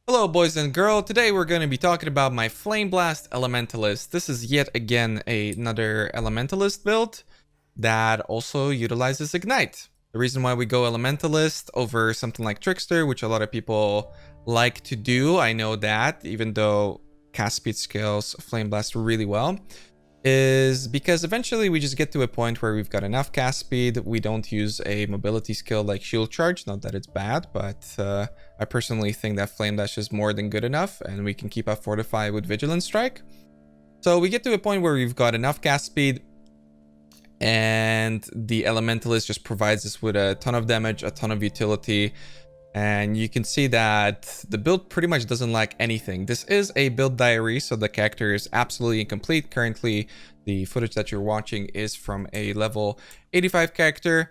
Hello boys and girls, today we're going to be talking about my Flameblast Elementalist. This is yet again another Elementalist build that also utilizes Ignite. The reason why we go Elementalist over something like Trickster, which a lot of people like to do, I know that, even though cast speed scales Flameblast really well, is because eventually we just get to a point where we've got enough cast speed. We don't use a mobility skill like Shield Charge, not that it's bad, but I personally think that Flame Dash is more than good enough, and we can keep up Fortify with Vigilant Strike. So we get to a point where we've got enough cast speed, and the Elementalist just provides us with a ton of damage, a ton of utility, and you can see that the build pretty much doesn't lack anything. This is a build diary, so the character is absolutely incomplete. Currently, the footage that you're watching is from a level 85 character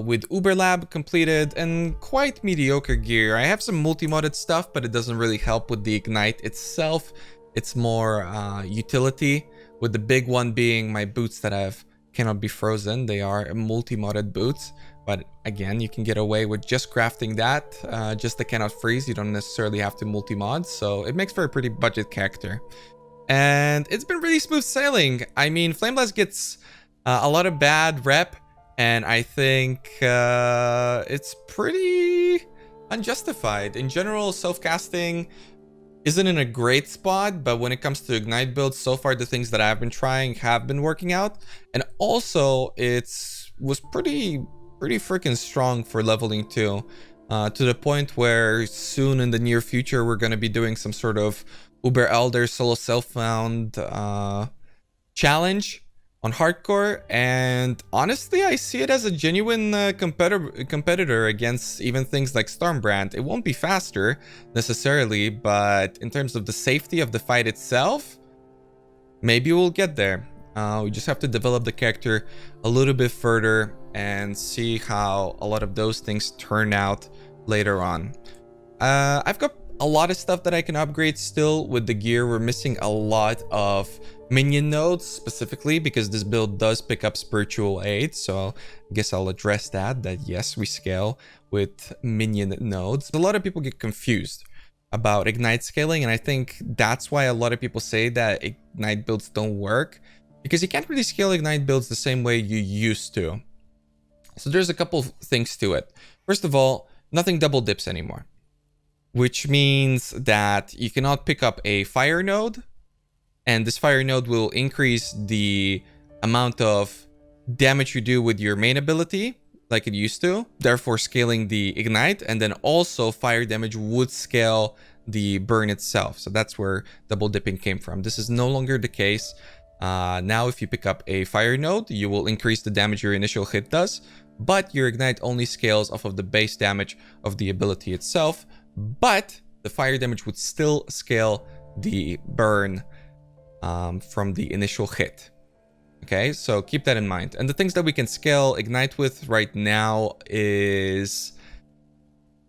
with Uber Lab completed and quite mediocre gear. I have some multi-modded stuff, but it doesn't really help with the Ignite itself. It's more utility, with the big one being my boots that cannot be frozen. They are multi-modded boots. But again, you can get away with just crafting that, just the cannot freeze. You don't necessarily have to multi-mod, so it makes for a pretty budget character. And it's been really smooth sailing. I mean, Flameblast gets a lot of bad rep, and I think it's pretty unjustified. In general, self-casting isn't in a great spot, but when it comes to Ignite builds, so far the things that I've been trying have been working out. And also, was pretty freaking strong for leveling too, to the point where soon in the near future we're going to be doing some sort of Uber Elder solo self-found challenge on hardcore, and honestly I see it as a genuine competitor against even things like Stormbrand. It won't be faster necessarily, but in terms of the safety of the fight itself, maybe we'll get there. We just have to develop the character a little bit further and see how a lot of those things turn out later on. I've got a lot of stuff that I can upgrade still with the gear. We're missing a lot of minion nodes specifically because this build does pick up spiritual aid. So I guess I'll address that yes, we scale with minion nodes. A lot of people get confused about Ignite scaling, and I think that's why a lot of people say that Ignite builds don't work, because you can't really scale Ignite builds the same way you used to. So there's a couple things to it. First of all, nothing double dips anymore, which means that you cannot pick up a fire node, and this fire node will increase the amount of damage you do with your main ability like it used to, therefore scaling the Ignite, and then also fire damage would scale the burn itself. So that's where double dipping came from. This is no longer the case. Now if you pick up a fire node, you will increase the damage your initial hit does, but your Ignite only scales off of the base damage of the ability itself, but the fire damage would still scale the burn from the initial hit. Okay, so keep that in mind. And the things that we can scale Ignite with right now is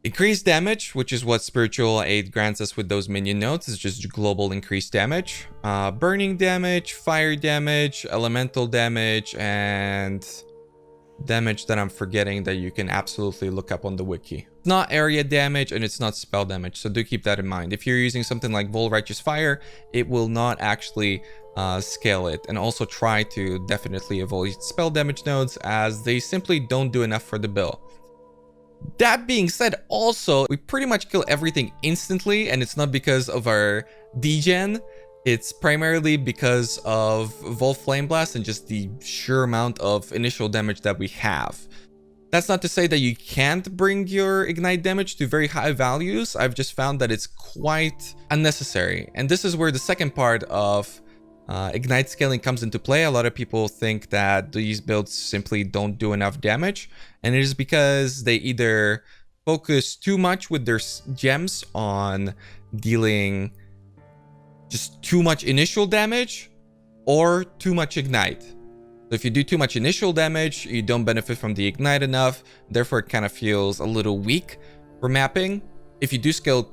increased damage, which is what spiritual aid grants us with those minion nodes. It's just global increased damage, burning damage, fire damage, elemental damage, and damage that I'm forgetting that you can absolutely look up on the wiki. It's not area damage and it's not spell damage, so do keep that in mind. If you're using something like Vol Righteous Fire, it will not actually scale it. And also try to definitely avoid spell damage nodes, as they simply don't do enough for the bill. That being said, also, we pretty much kill everything instantly, and it's not because of our degen. It's primarily because of Vol Flameblast and just the sheer amount of initial damage that we have. That's not to say that you can't bring your Ignite damage to very high values. I've just found that it's quite unnecessary. And this is where the second part of Ignite scaling comes into play. A lot of people think that these builds simply don't do enough damage, and it is because they either focus too much with their gems on dealing just too much initial damage or too much Ignite. So if you do too much initial damage, you don't benefit from the Ignite enough, therefore it kind of feels a little weak for mapping. If you do scale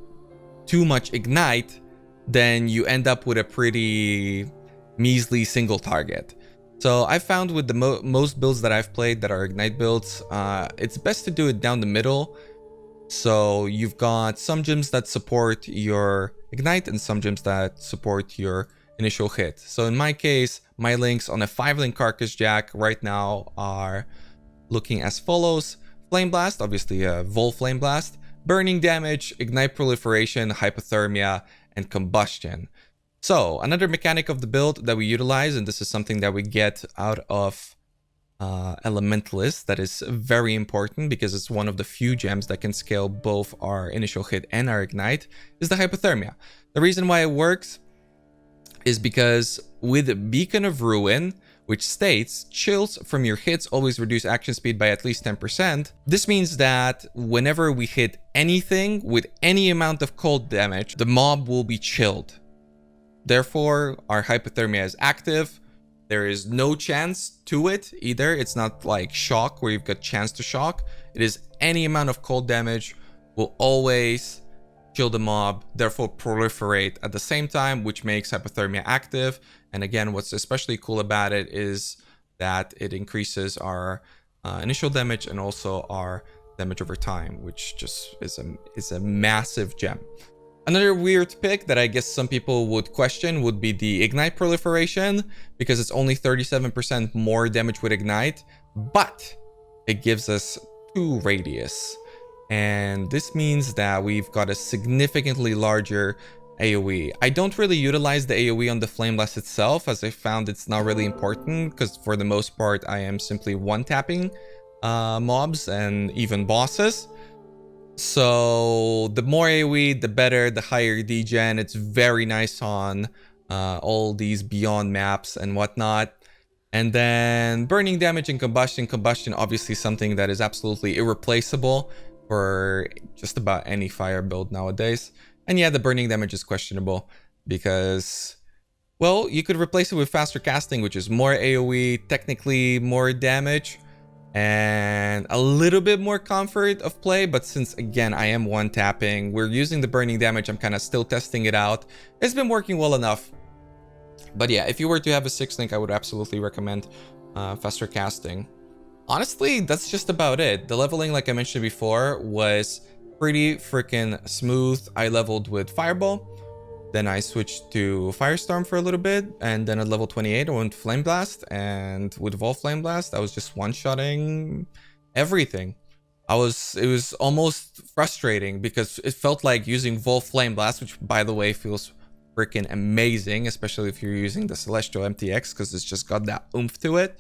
too much Ignite, then you end up with a pretty measly single target. So I found with the most builds that I've played that are Ignite builds, it's best to do it down the middle, So you've got some gems that support your ignite and some gems that support your initial hit. So in my case, my links on a 5-link carcass jack right now are looking as follows: Flameblast, obviously a Vol Flameblast, burning damage, ignite proliferation, hypothermia, and combustion. So another mechanic of the build that we utilize, and this is something that we get out of Elementalist that is very important because it's one of the few gems that can scale both our initial hit and our ignite, is the hypothermia. The reason why it works is because with Beacon of Ruin, which states chills from your hits always reduce action speed by at least 10%. This means that whenever we hit anything with any amount of cold damage, the mob will be chilled. Therefore, our hypothermia is active. There is no chance to it either. It's not like shock where you've got chance to shock. It is any amount of cold damage will always kill the mob, therefore proliferate at the same time, which makes hypothermia active. And again, what's especially cool about it is that it increases our initial damage and also our damage over time, which just is a massive gem. Another weird pick that I guess some people would question would be the Ignite Proliferation, because it's only 37% more damage with Ignite, but it gives us 2 radius. And this means that we've got a significantly larger AoE. I don't really utilize the AoE on the Flameblast itself, as I found it's not really important, because for the most part I am simply one-tapping mobs and even bosses. So the more AoE, the better, the higher degen. It's very nice on all these beyond maps and whatnot. And then burning damage and combustion. Combustion, obviously something that is absolutely irreplaceable for just about any fire build nowadays. And yeah, the burning damage is questionable because, well, you could replace it with faster casting, which is more AoE, technically more damage, and a little bit more comfort of play. But since, again, I am one-tapping, we're using the burning damage, I'm kind of still testing it out. It's been working well enough. But yeah, if you were to have a 6-link, I would absolutely recommend faster casting. Honestly, that's just about it. The leveling, like I mentioned before, was pretty freaking smooth. I leveled with Fireball. Then I switched to Firestorm for a little bit, and then at level 28 I went Flameblast, and with Vol Flameblast I was just one-shotting everything. It was almost frustrating because it felt like using Vol Flameblast, which by the way feels freaking amazing, especially if you're using the Celestial MTX, because it's just got that oomph to it.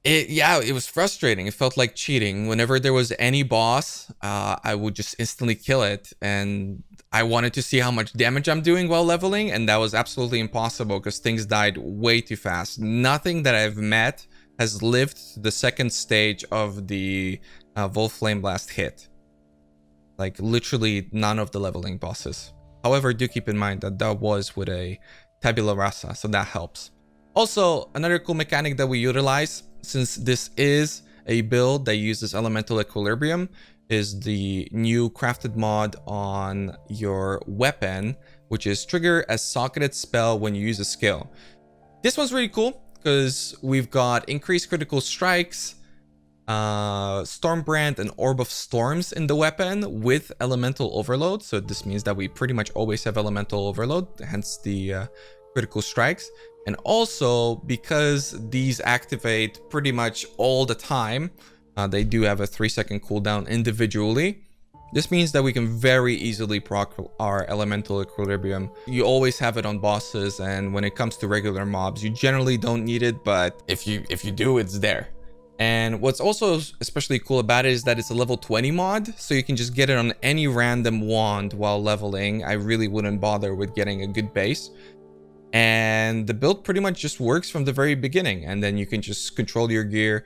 It was frustrating. It felt like cheating. Whenever there was any boss, I would just instantly kill it, and I wanted to see how much damage I'm doing while leveling, and that was absolutely impossible because things died way too fast. Nothing that I've met has lived to the second stage of the Vol Flameblast hit. Like, literally none of the leveling bosses. However, do keep in mind that that was with a Tabula Rasa, so that helps. Also, another cool mechanic that we utilize, since this is a build that uses Elemental Equilibrium, is the new crafted mod on your weapon, which is trigger a socketed spell when you use a skill. This one's really cool because we've got increased critical strikes, Stormbrand and Orb of Storms in the weapon with Elemental Overload. So this means that we pretty much always have Elemental Overload, hence the critical strikes. And also, because these activate pretty much all the time, they do have a 3-second cooldown individually. This means that we can very easily proc our Elemental Equilibrium. You always have it on bosses, and when it comes to regular mobs, you generally don't need it, but if you do, it's there. And what's also especially cool about it is that it's a level 20 mod, so you can just get it on any random wand while leveling. I really wouldn't bother with getting a good base. And the build pretty much just works from the very beginning, and then you can just control your gear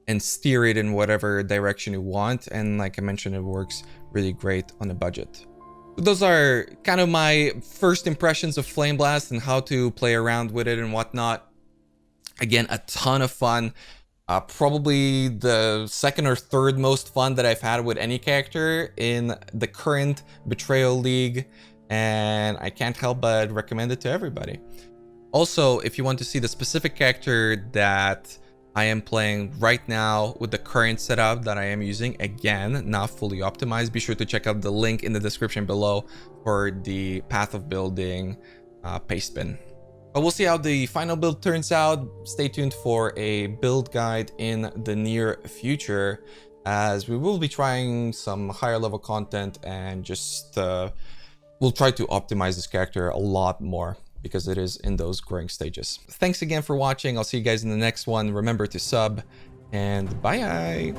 and steer it in whatever direction you want. And like I mentioned, it works really great on a budget. So those are kind of my first impressions of Flameblast and how to play around with it and whatnot. Again, a ton of fun. Probably the second or third most fun that I've had with any character in the current Betrayal League, and I can't help but recommend it to everybody. Also, if you want to see the specific character that I am playing right now with the current setup that I am using. Again, not fully optimized. Be sure to check out the link in the description below for the path of building paste bin. But we'll see how the final build turns out. Stay tuned for a build guide in the near future, as we will be trying some higher level content and just we'll try to optimize this character a lot more because it is in those growing stages. Thanks again for watching. I'll see you guys in the next one. Remember to sub, and bye.